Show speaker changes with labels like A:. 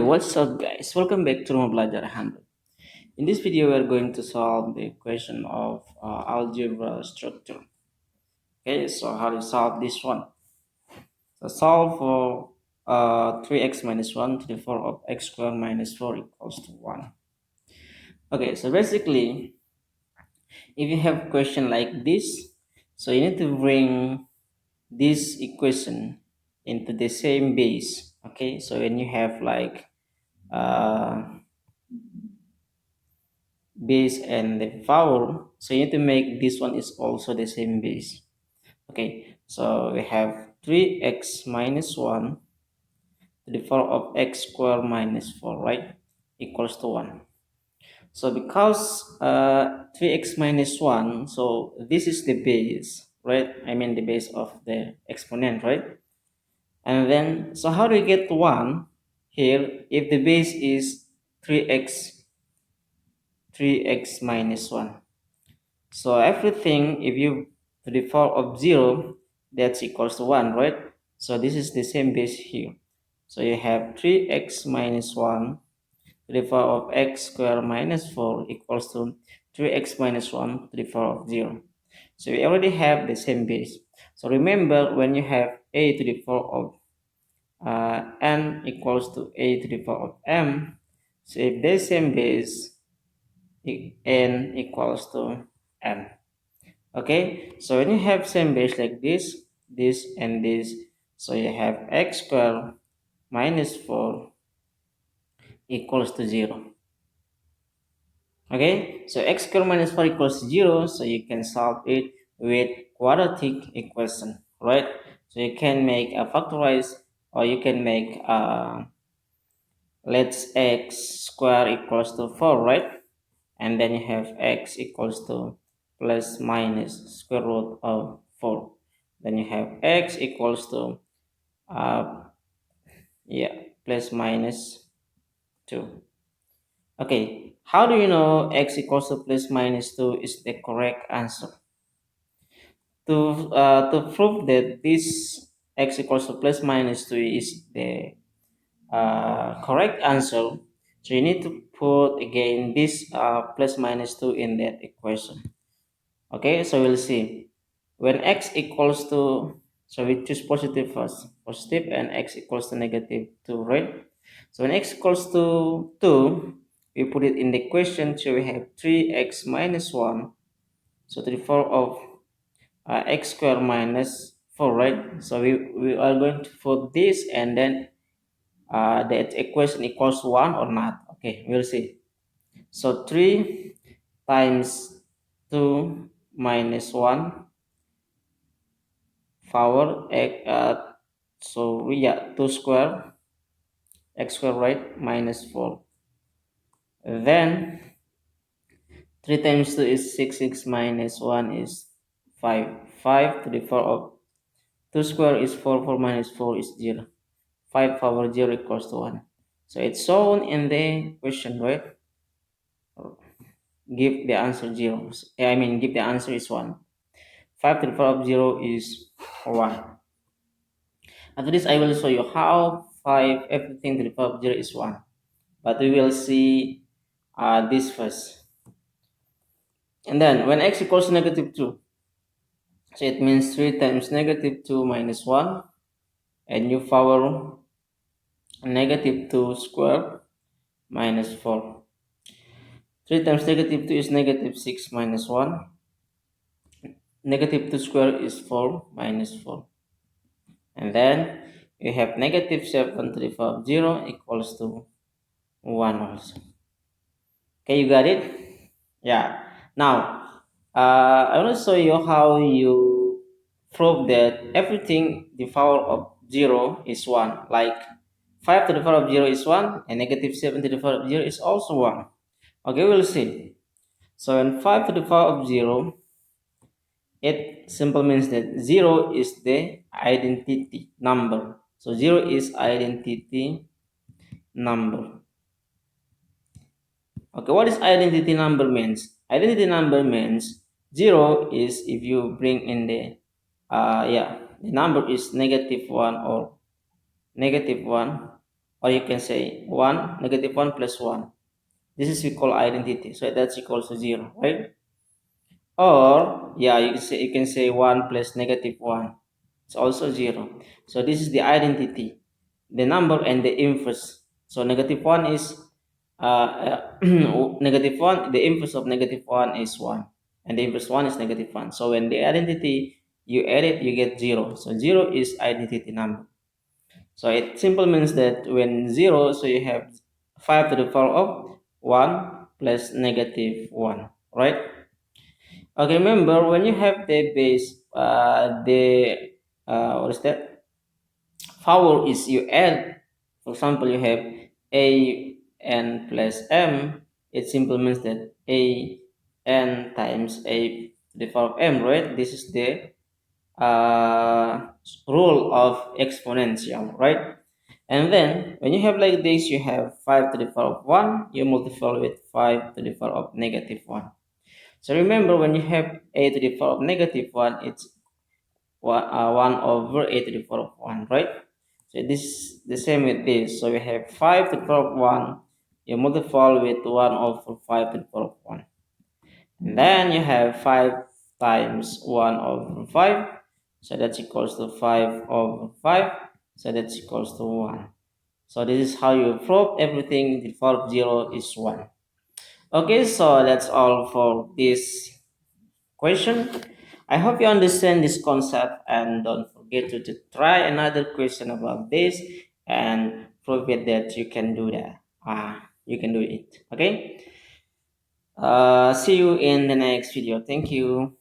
A: What's up guys? Welcome back to Rumah Belajar AhundrEd. In this video, we are going to solve the question of algebra structure. Okay, so how to solve this one? So solve for 3x minus 1 to the 4 of x squared minus 4 equals to 1. Okay, so basically, if you have a question like this, so you need to bring this equation into the same base. Okay, so when you have like base and the vowel, so you need to make this one is also the same base. Okay, so we have 3x minus 1 to the power of x squared minus 4, right, equals to 1. So because 3x minus 1, so this is the base, right? I mean the base of the exponent, right? And then, so how do we get 1 here if the base is 3x minus 1? So everything, if you to the power of 0, that's equals to 1, right? So this is the same base here. So you have 3x minus 1 to the power of x squared minus 4 equals to 3x minus 1 to the power of 0. So we already have the same base. So remember, when you have a to the power of n equals to a to the power of m, so if the same base, n equals to m. Okay, so when you have same base like this, and this, so you have x squared minus 4 equals to 0. Okay, so x squared minus 4 equals to 0, so you can solve it with quadratic equation, right? So you can make a factorize, or you can make let's x squared equals to 4, right? And then you have x equals to plus minus square root of 4. Then you have x equals to plus minus 2. Okay, how do you know x equals to plus minus 2 is the correct answer? To prove that this x equals to plus minus 2 is the correct answer, so you need to put again this plus minus 2 in that equation. Okay, so we'll see when x equals to, so we choose positive first, positive, and x equals to negative 2, right? So when x equals to 2, we put it in the equation, so we have 3x minus 1, so to the power of x squared minus 4, right? So we are going to put this, and then that equation equals 1 or not. Okay, we'll see. So 3 times 2 minus 1 power x, so yeah, 2 square x square, right, minus 4. Then 3 times 2 is 6, 6 minus 1 is 5. 5 to the power of 2 square is 4, 4 minus 4 is 0. 5 power 0 equals to 1. So it's shown in the question, right? Give the answer 0. I mean, give the answer is 1. 5 to the power of 0 is 1. After this, I will show you how 5 everything to the power of 0 is 1. But we will see this first. And then when x equals to negative 2, so it means 3 times negative 2 minus 1, and you power negative 2 square minus 4. 3 times negative 2 is negative 6 minus 1. Negative 2 square is 4 minus 4. And then you have negative 7 to the power of 0 equals to 1 also. Okay, you got it? Yeah. Now, I want to show you how you prove that everything the power of 0 is 1. Like 5 to the power of 0 is 1, and negative 7 to the power of 0 is also 1. Okay, we'll see. So when 5 to the power of 0, it simply means that 0 is the identity number. So 0 is identity number. Okay, what is identity number means? Identity number means 0 is if you bring in the the number is negative 1 or negative 1, or you can say 1, negative 1 plus 1. This is we call identity, so that's equals to 0, right? Or yeah, you can say 1 plus negative 1. It's also 0. So this is the identity, the number and the inverse. So negative 1 is negative 1, the inverse of negative 1 is 1, and the inverse 1 is negative 1. So when the identity you add it, you get 0. So 0 is identity number. So it simply means that when 0, so you have 5 to the power of 1 plus negative 1, right? Okay, remember when you have the base, what is that? Power is you add. For example, you have a n plus m. It simply means that a n times a to the power of m, right? This is the rule of exponential, right? And then when you have like this, you have 5 to the power of 1, you multiply with 5 to the power of negative 1. So remember, when you have a to the power of negative 1, it's 1 over a to the power of 1, right? So this is the same with this. So we have 5 to the power of 1, you multiply with 1 over 5 to the power of 1. And then you have 5 times 1 over 5, so that's equals to 5 over 5, so that's equals to 1. So this is how you prove everything. The power of 0 is 1. Okay, so that's all for this question. I hope you understand this concept, and don't forget to try another question about this and prove it that you can do that. You can do it. Okay. See you in the next video. Thank you.